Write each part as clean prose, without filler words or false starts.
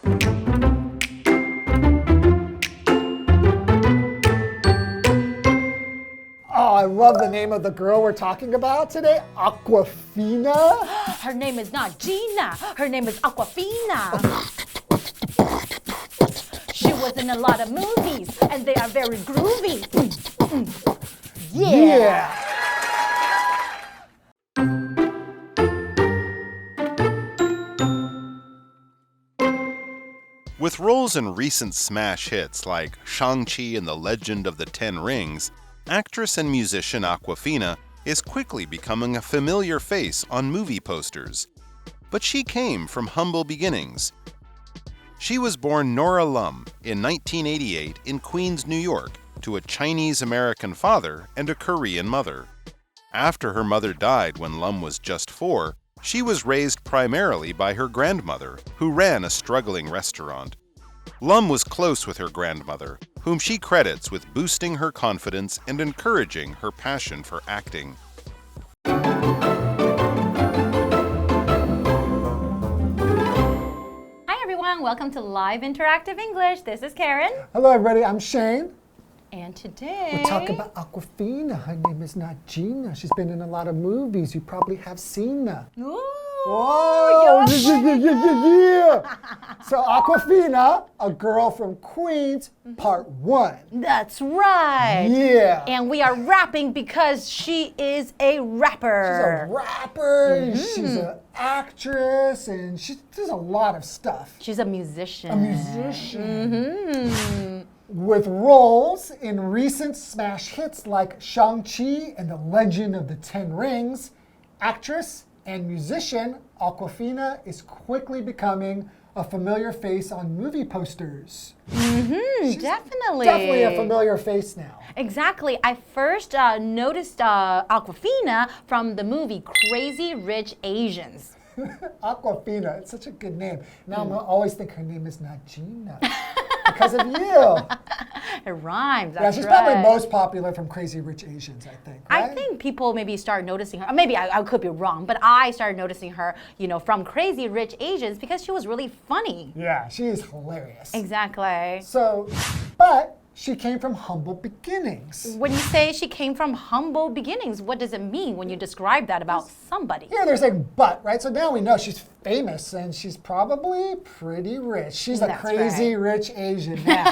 Oh, I love the name of the girl we're talking about today, Awkwafina. Her name is not Gina. Her name is Awkwafina. She was in a lot of movies, and they are very groovy. Yeah. With roles in recent smash hits like Shang-Chi and the Legend of the Ten Rings, actress and musician Awkwafina is quickly becoming a familiar face on movie posters. But she came from humble beginnings. She was born Nora Lum in 1988 in Queens, New York, to a Chinese-American father and a Korean mother. After her mother died when Lum was just 4, she was raised primarily by her grandmother, who ran a struggling restaurant. Lum was close with her grandmother, whom she credits with boosting her confidence and encouraging her passion for acting. Hi everyone, welcome to Live Interactive English. This is Karen. Hello, everybody. I'm Shane. And today We're talking about Awkwafina. Her name is not Gina. She's been in a lot of movies. You probably have seen her. Ooh, Whoa! Yeah. So Awkwafina, a girl from Queens, part 1. That's right. Yeah. And we are rapping because she is a rapper. She's a rapper, she's an actress, and she does a lot of stuff. She's a musician. A musician. With roles in recent smash hits like Shang-Chi and the Legend of the Ten Rings, actress and musician Awkwafina is quickly becoming a familiar face on movie posters. Definitely. Definitely a familiar face now. Exactly. I first noticed Awkwafina from the movie Crazy Rich Asians. Awkwafina, it's such a good name. Now I'm gonna always think her name is not Gina. Because of you. It rhymes. Yeah, she's probably most popular from Crazy Rich Asians, I think. Right? I think people maybe start noticing her. Maybe I could be wrong, but I started noticing her, from Crazy Rich Asians because she was really funny. Yeah, she is hilarious. Exactly. So, but she came from humble beginnings. When you say she came from humble beginnings, what does it mean when you describe that about somebody? Yeah, they're saying but, right? So now we know she's famous and she's probably pretty rich. She's a crazy rich Asian now,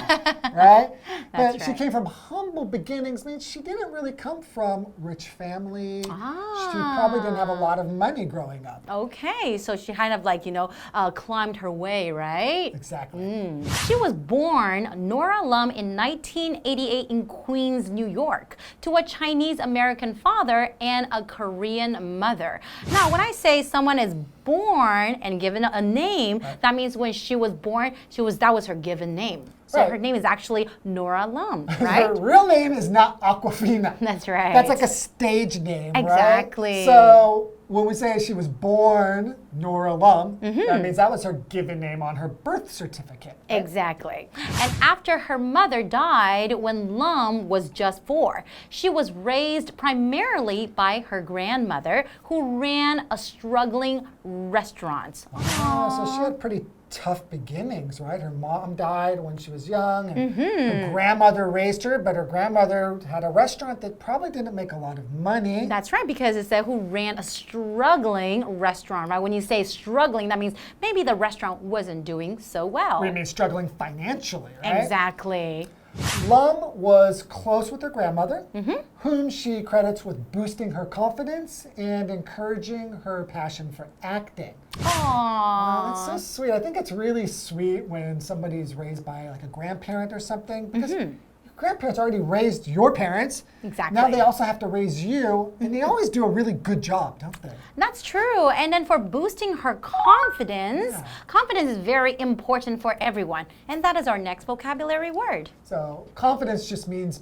right? But she came from humble beginnings, means she didn't really come from rich family. She probably didn't have a lot of money growing up. Okay, so she kind of climbed her way, right? Exactly. She was born Nora Lum in 1988 in Queens, New York, to a Chinese-American father and a Korean mother. Now, when I say someone is born and given a name, that means when she was born, that was her given name. So her name is actually Nora Lum, right? Her real name is not Awkwafina. That's right. That's like a stage name, exactly. Right? So when we say she was born Nora Lum, that means that was her given name on her birth certificate. Right? Exactly. And after her mother died when Lum was just 4, she was raised primarily by her grandmother, who ran a struggling restaurant. Oh, so she had pretty tough beginnings, right? Her mom died when she was young, and her grandmother raised her, but her grandmother had a restaurant that probably didn't make a lot of money. That's right, because it said who ran a struggling restaurant, right? When you say struggling, that means maybe the restaurant wasn't doing so well. We mean struggling financially, right? Exactly. Lum was close with her grandmother, whom she credits with boosting her confidence and encouraging her passion for acting. Aww. That's so sweet. I think it's really sweet when somebody's raised by like a grandparent or something, because your grandparents already raised your parents. Exactly. Now they also have to raise you, and they always do a really good job, don't they? That's true. And then for boosting her confidence, confidence is very important for everyone. And that is our next vocabulary word. So confidence just means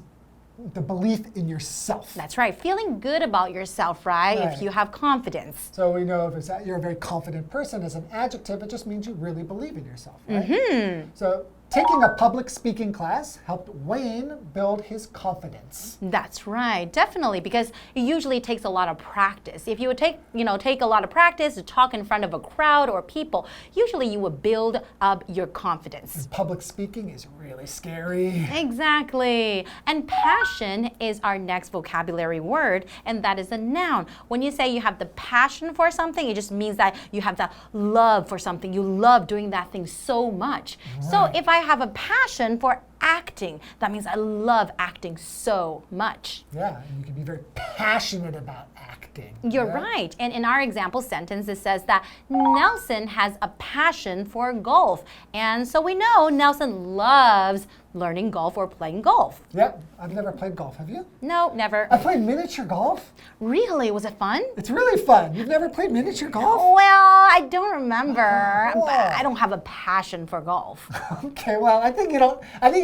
the belief in yourself. That's right. Feeling good about yourself, right? If you have confidence. So we know if you're a very confident person as an adjective, it just means you really believe in yourself, right? So Taking a public speaking class helped Wayne build his confidence. That's right, definitely, because it usually takes a lot of practice. If you would take a lot of practice to talk in front of a crowd or people, usually you would build up your confidence. And public speaking is really scary. Exactly. And passion is our next vocabulary word, and that is a noun. When you say you have the passion for something, it just means that you have the love for something. You love doing that thing so much. Right. So if I have a passion for acting, that means I love acting so much. Yeah, and you can be very passionate about acting. You're right. And in our example sentence, it says that Nelson has a passion for golf. And so we know Nelson loves learning golf or playing golf. Yep, I've never played golf. Have you? No, never. I played miniature golf. Really? Was it fun? It's really fun. You've never played miniature golf? Well, I don't remember. But I don't have a passion for golf. Okay, well, I think you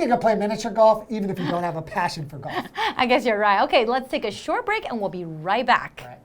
can play miniature golf even if you don't have a passion for golf. I guess you're right. Okay, let's take a short break and we'll be right back. All right.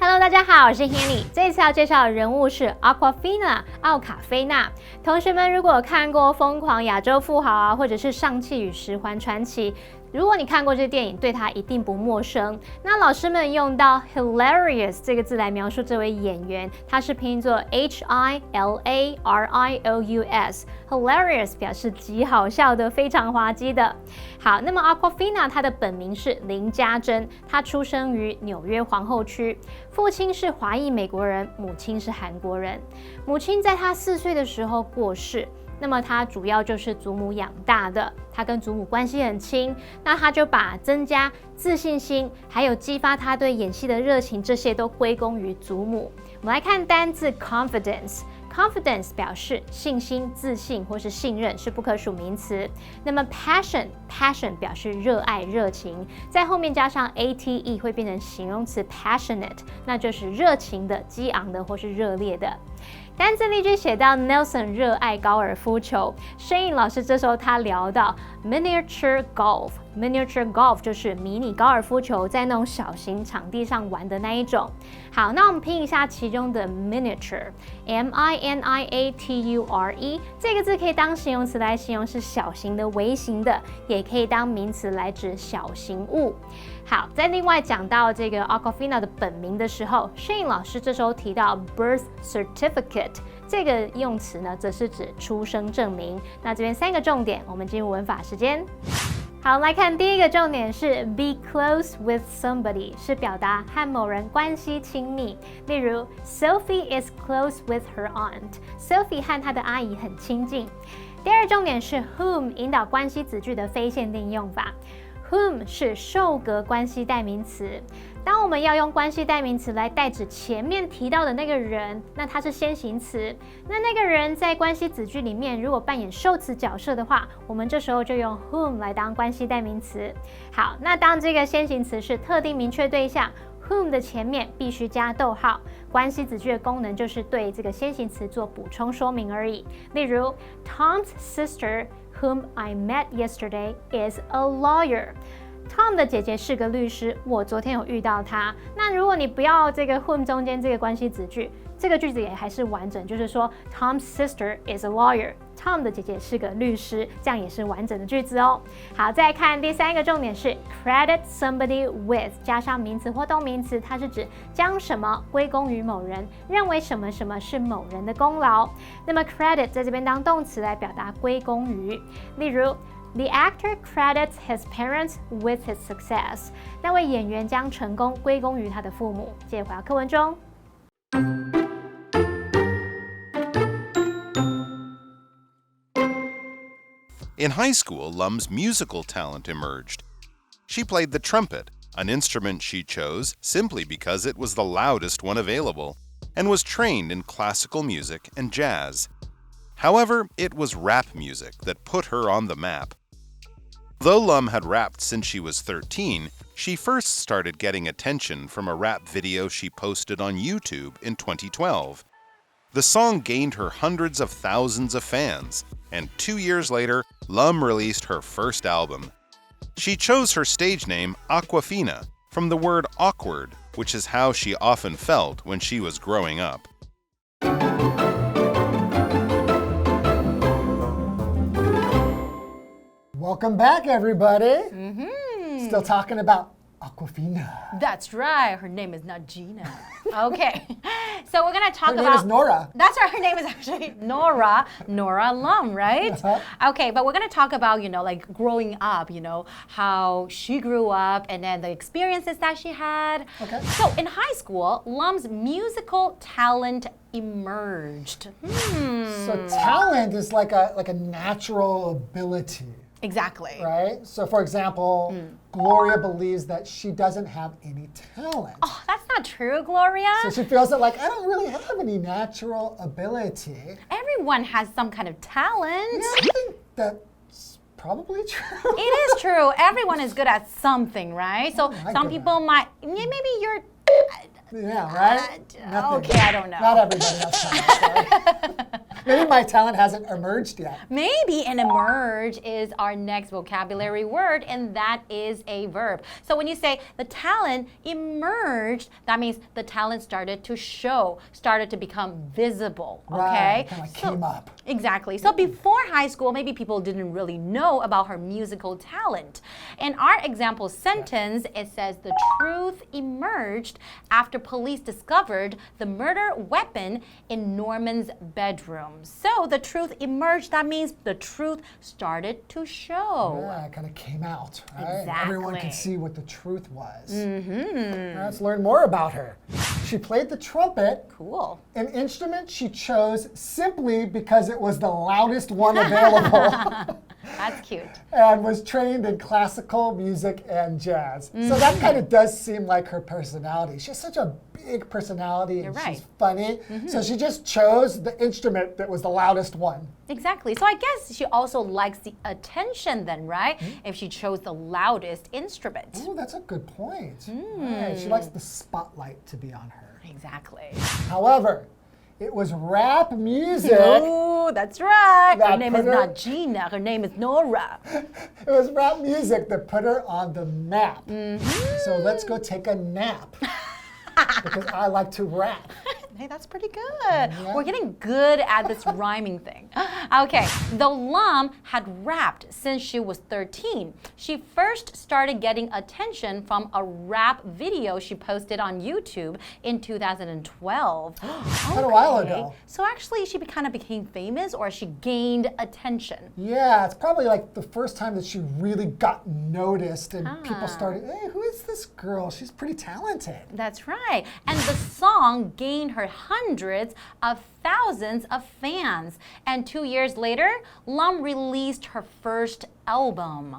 Hello， 大家好，我是 Hanny。这一次要介绍的人物是 Awkwafina 奥卡菲娜。同学们如果有看过《疯狂亚洲富豪》啊，或者是《上汽与十环传奇》，如果你看过这电影，对他一定不陌生。那老师们用到 hilarious 这个字来描述这位演员，它是拼作 Hilarious。hilarious 表示极好笑的，非常滑稽的。好，那么 Awkwafina 她的本名是林家珍，她出生于纽约皇后区，父亲是华裔美国人，母亲是韩国人。母亲在她4岁的时候过世。那么他主要就是祖母养大的，他跟祖母关系很亲，那他就把增加自信心，还有激发他对演戏的热情，这些都归功于祖母。我们来看单字 confidence。confidence 表示信心、自信或是信任，是不可数名词。那么 passion 表示热爱、热情，在后面加上 ate 会变成形容词 passionate， 那就是热情的、激昂的或是热烈的。单字例句写到 Nelson 热爱高尔夫球，Shane老师这时候他聊到 miniature golf。miniature golf 就是迷你高尔夫球，在那种小型场地上玩的那一种。好，那我们拼一下其中的 miniature，M-I-N-I-A-T-U-R-E 这个字可以当形容词来形容是小型的、微型的，也可以当名词来指小型物。好，在另外讲到这个 Awkwafina 的本名的时候 ，Shane 老师这时候提到 birth certificate 这个用词呢，则是指出生证明。那这边3个重点，我们进入文法时间。好，来看第一个重点是 be close with somebody， 是表达和某人关系亲密。例如 Sophie is close with her aunt，Sophie 和她的阿姨很亲近。第二重点是 whom 引导关系子句的非限定用法。whom 是受格关系代名词。当我们要用关系代名词来代指前面提到的那个人，那它是先行词。那个人在关系子句里面如果扮演受词角色的话，我们这时候就用 whom 来当关系代名词。好，那当这个先行词是特定明确对象，whom 的前面必须加逗号，关系子句的功能就是对这个先行词做补充说明而已。例如 Tom's sister whom I met yesterday is a lawyer。Tom 的姐姐是个律师，我昨天有遇到她。那如果你不要这个 whom 中间这个关系子句，这个句子也还是完整，就是说 Tom's sister is a lawyer。Tom 的姐姐是个律师，这样也是完整的句子哦。好，再来看第3个重点是 credit somebody with 加上名词或动名词，它是指将什么归功于某人，认为什么什么是某人的功劳。那么 credit 在这边当动词来表达归功于，例如The actor credits his parents with his success. 那位演员将成功归功于他的父母。接着回到课文中。In high school, Lum's musical talent emerged. She played the trumpet, an instrument she chose simply because it was the loudest one available, and was trained in classical music and jazz. However, it was rap music that put her on the map. Though Lum had rapped since she was 13, she first started getting attention from a rap video she posted on YouTube in 2012. The song gained her hundreds of thousands of fans, and 2 years later, Lum released her first album. She chose her stage name Awkwafina from the word awkward, which is how she often felt when she was growing up. Welcome back, everybody. Still talking about Awkwafina. That's right. Her name is not Gina. Okay. So we're going to talk Her about... name is Nora. That's right. Her name is actually Nora Lum, right? Okay, but we're going to talk about, like growing up, how she grew up and then the experiences that she had. Okay. So in high school, Lum's musical talent emerged. So talent is like a natural ability. Exactly. Right? So for example, Gloria believes that she doesn't have any talent. Oh, that's not true, Gloria. So she feels that I don't really have any natural ability. Everyone has some kind of talent. Yeah, I think that's probably true. It is true. Everyone is good at something, right? So some people might, maybe you're... Yeah, right? Okay, I don't know. Not everybody has talent. So. Maybe my talent hasn't emerged yet. Maybe, and emerge is our next vocabulary word, and that is a verb. So when you say the talent emerged, that means the talent started to show, started to become visible, okay? Right, kind of came up. Exactly. So before high school, maybe people didn't really know about her musical talent. In our example sentence, it says the truth emerged after police discovered the murder weapon in Norman's bedroom. So the truth emerged, that means the truth started to show. Yeah, it kind of came out, right? Exactly. Everyone could see what the truth was. Let's learn more about her. She played the trumpet. Cool. An instrument she chose simply because it was the loudest one available. That's cute. And was trained in classical music and jazz. So that kind of does seem like her personality. She has such a big personality and she's funny. So she just chose the instrument that was the loudest one. Exactly. So I guess she also likes the attention then, right? If she chose the loudest instrument. Oh, that's a good point. Right. She likes the spotlight to be on her. Exactly. However, it was rap music. Oh, that's right. Her That name put is her- not Gina. Her name is Nora. It was rap music that put her on the map. So let's go take a nap. Because I like to rap. Hey, that's pretty good. We're getting good at this rhyming thing. Okay, though Lum had rapped since she was 13, she first started getting attention from a rap video she posted on YouTube in 2012. Quite a while ago. So actually, she kind of became famous, or she gained attention. Yeah, it's probably like the first time that she really got noticed and people started, hey, who is this girl? She's pretty talented. That's right. And the song gained her hundreds of thousands of fans. And 2 years later, Lum released her first album.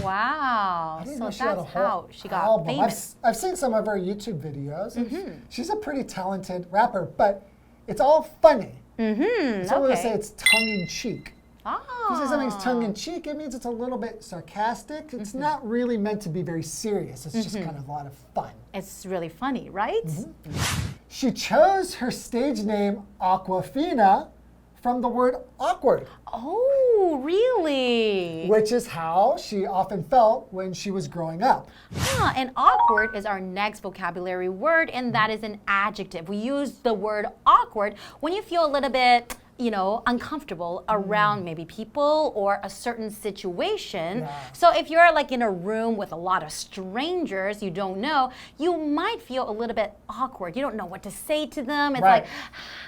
Wow. I didn't So know she had a that's whole how she got album. famous. I've seen some of her YouTube videos. She's a pretty talented rapper, but it's all funny. So we would say it's tongue-in-cheek. If you say something's tongue-in-cheek, it means it's a little bit sarcastic. It's not really meant to be very serious. It's just kind of a lot of fun. It's really funny, right? She chose her stage name Awkwafina from the word awkward, Oh, really? which is how she often felt when she was growing up. And awkward is our next vocabulary word, and that is an adjective. We use the word awkward when you feel a little bit, uncomfortable around maybe people or a certain situation. So if you're like in a room with a lot of strangers you don't know, you might feel a little bit awkward. You don't know what to say to them. It's like,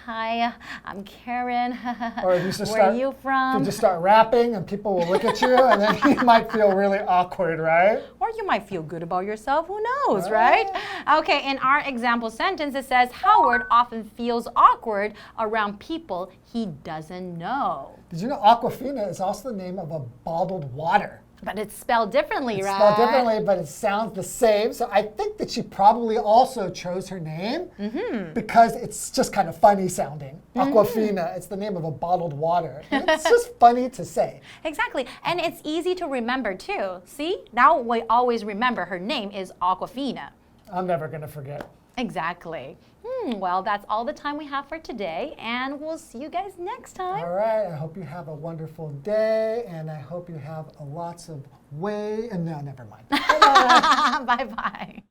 hi, I'm Karen. Or if you just Where are you from? You just start rapping and people will look at you and then you might feel really awkward, right? Or you might feel good about yourself, who knows, right? Okay, in our example sentence, it says, Howard often feels awkward around people he doesn't know. Did you know Awkwafina is also the name of a bottled water? But it's spelled differently, It's right? spelled differently, but it sounds the same. So I think that she probably also chose her name because it's just kind of funny sounding. Awkwafina, it's the name of a bottled water. And it's just funny to say. Exactly, and it's easy to remember too. See, now we always remember her name is Awkwafina. I'm never going to forget. Exactly. Well, that's all the time we have for today, and we'll see you guys next time. All right, I hope you have a wonderful day, and I hope you have lots of no, never mind. Bye-bye.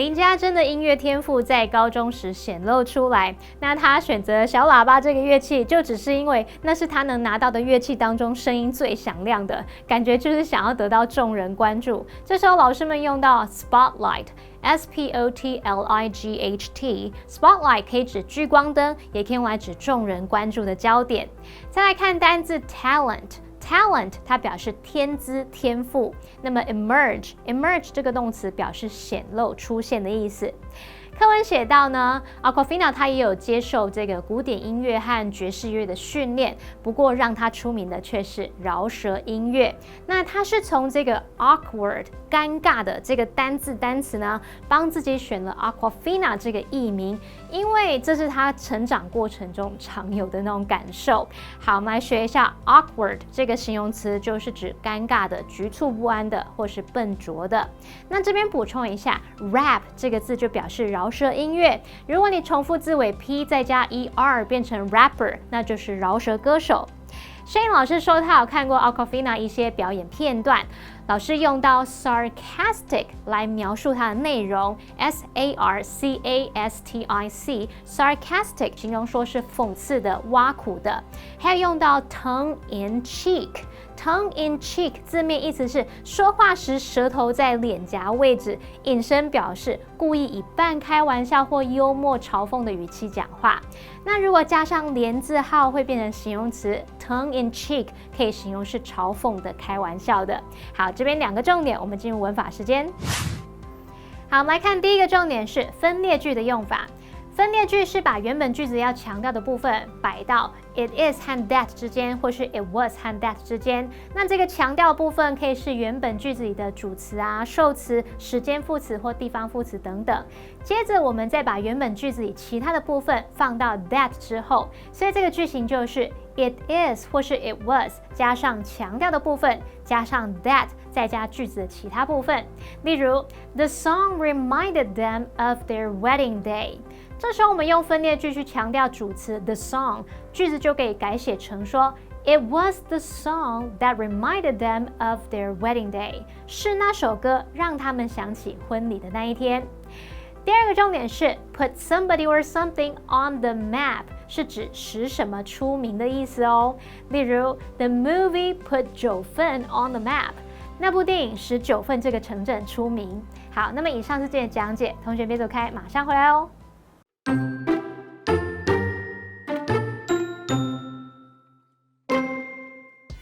林家珍的音乐天赋在高中时显露出来。那他选择小喇叭这个乐器，就只是因为那是他能拿到的乐器当中声音最响亮的，感觉就是想要得到众人关注。这时候老师们用到 spotlight。spotlight，spotlight 可以指聚光灯，也可以用来指众人关注的焦点。再来看单字 talent。talent 它表示天资天赋，那么 emerge 这个动词表示显露出现的意思。课文写到呢 ，Awkwafina 她也有接受这个古典音乐和爵士乐的训练，不过让她出名的却是饶舌音乐。那她是从这个 awkward 尴尬的这个单词呢，帮自己选了 Awkwafina 这个艺名，因为这是她成长过程中常有的那种感受。好，我们来学一下 awkward 这个形容词，就是指尴尬的、局促不安的或是笨拙的。那这边补充一下 ，rap 这个字就表示饶舌音乐。如果你重复字尾 p 再加 er 变成 rapper， 那就是饶舌歌手。Shane 老师说他有看过 Awkwafina 一些表演片段，老师用到 sarcastic 来描述它的内容 sarcastic 形容说是讽刺的、挖苦的，还有用到 tongue in cheek。tongue in cheek 字面意思是说话时舌头在脸颊位置，引申表示故意以半开玩笑或幽默嘲讽的语气讲话。那如果加上连字号会变成形容词 tongue in cheek， 可以形容是嘲讽的、开玩笑的。好，这边两个重点，我们进入文法时间。好，我们来看第一个重点是分列句的用法。分列句是把原本句子要强调的部分摆到 it is 和 that 之间，或是 it was 和 that 之间。那这个强调部分可以是原本句子里的主词啊、受词、时间副词或地方副词等等。接着我们再把原本句子里其他的部分放到 that 之后，所以这个句型就是 it is 或是 it was 加上强调的部分，加上 that 再加句子的其他部分。例如 The song reminded them of their wedding day。这时候我们用分列句去强调主词 the song， 句子就可以改写成说 It was the song that reminded them of their wedding day， 是那首歌让他们想起婚礼的那一天。第二个重点是 put somebody or something on the map， 是指使什么出名的意思哦。例如 The movie put 九份 on the map， 那部电影使九份这个城镇出名。好，那么以上是今天的讲解，同学别走开，马上回来哦。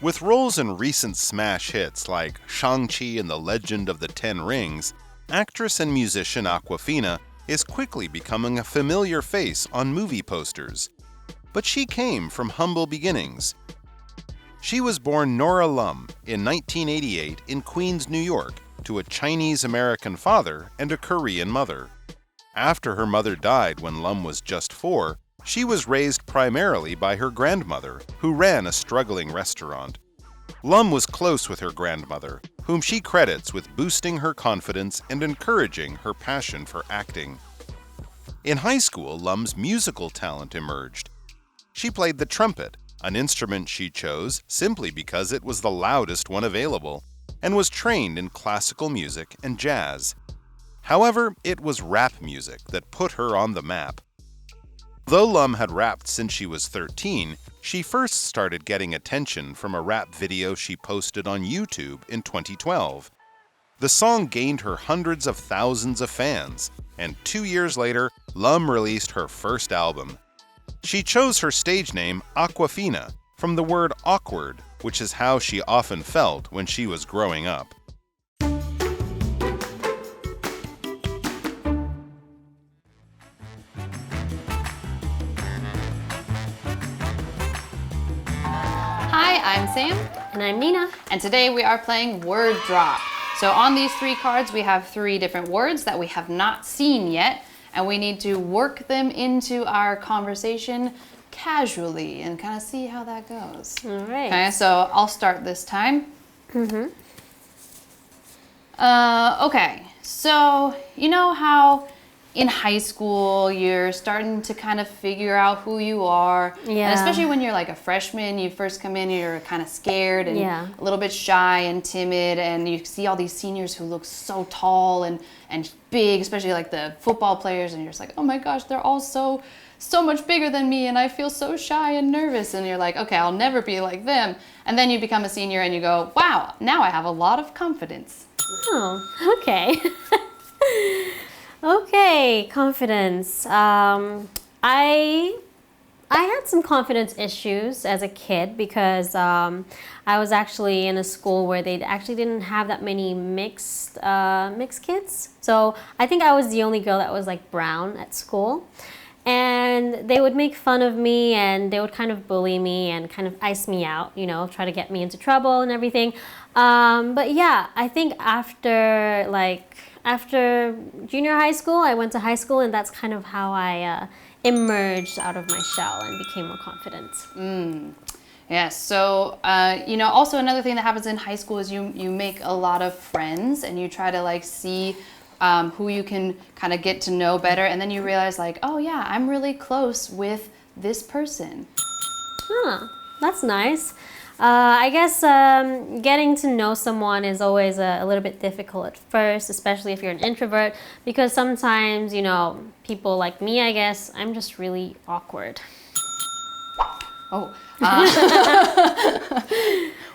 With roles in recent smash hits like Shang-Chi and the Legend of the Ten Rings, actress and musician Awkwafina is quickly becoming a familiar face on movie posters. But she came from humble beginnings. She was born Nora Lum in 1988 in Queens, New York, to a Chinese-American father and a Korean mother. After her mother died when Lum was just 4, she was raised primarily by her grandmother, who ran a struggling restaurant. Lum was close with her grandmother, whom she credits with boosting her confidence and encouraging her passion for acting. In high school, Lum's musical talent emerged. She played the trumpet, an instrument she chose simply because it was the loudest one available, and was trained in classical music and jazz. However, it was rap music that put her on the map. Though Lum had rapped since she was 13, she first started getting attention from a rap video she posted on YouTube in 2012. The song gained her hundreds of thousands of fans, and 2 years later, Lum released her first album. She chose her stage name Awkwafina from the word awkward, which is how she often felt when she was growing up. Hi, I'm Sam. And I'm Nina. And today we are playing Word Drop. So on these 3 cards, we have 3 different words that we have not seen yet, and we need to work them into our conversation casually and kind of see how that goes. All right. Okay, so I'll start this time. Okay, so you know how in high school, you're starting to kind of figure out who you are. Yeah. And especially when you're like a freshman, you first come in, you're kind of scared and Yeah. a little bit shy and timid, and you see all these seniors who look so tall and big, especially like the football players, and you're just like, oh my gosh, they're all so much bigger than me, and I feel so shy and nervous, and you're like, okay, I'll never be like them. And then you become a senior and you go, wow, now I have a lot of confidence. Oh, okay. Okay, confidence. I had some confidence issues as a kid because I was actually in a school where they actually didn't have that many mixed kids. So I think I was the only girl that was like brown at school. And they would make fun of me and they would kind of bully me and kind of ice me out, you know, try to get me into trouble and everything. But yeah, I think after junior high school, I went to high school, and that's kind of how I emerged out of my shell and became more confident. Yes, so, you know, also another thing that happens in high school is you make a lot of friends and you try to like see who you can kind of get to know better, and then you realize like, oh yeah, I'm really close with this person. Huh, that's nice. I guess getting to know someone is always a little bit difficult at first, especially if you're an introvert, because sometimes, you know, people like me, I guess, I'm just really awkward. Oh,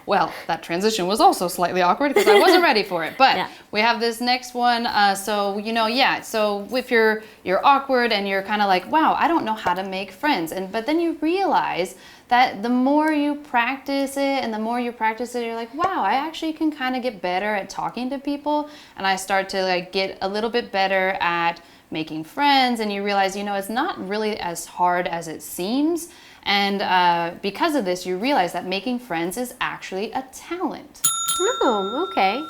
well, that transition was also slightly awkward because I wasn't ready for it. But Yeah. we have this next one. So, you know, yeah. So if you're awkward and you're kind of like, wow, I don't know how to make friends. But then you realize that the more you practice it and the more you practice it, you're like, wow, I actually can kind of get better at talking to people. And I start to like get a little bit better at making friends. And you realize, you know, it's not really as hard as it seems. And because of this, you realize that making friends is actually a talent. Oh, okay.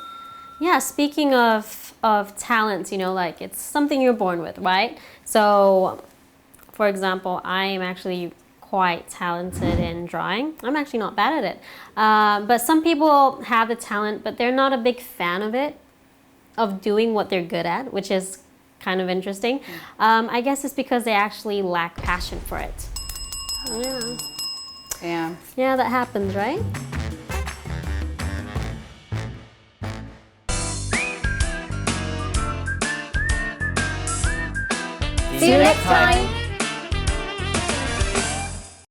Yeah, speaking of talents, you know, like it's something you're born with, right? So, for example, I am actually quite talented in drawing. I'm actually not bad at it. But some people have the talent, but they're not a big fan of doing what they're good at, which is kind of interesting. I guess it's because they actually lack passion for it. Yeah. Yeah. Yeah, that happens, right? See you next time!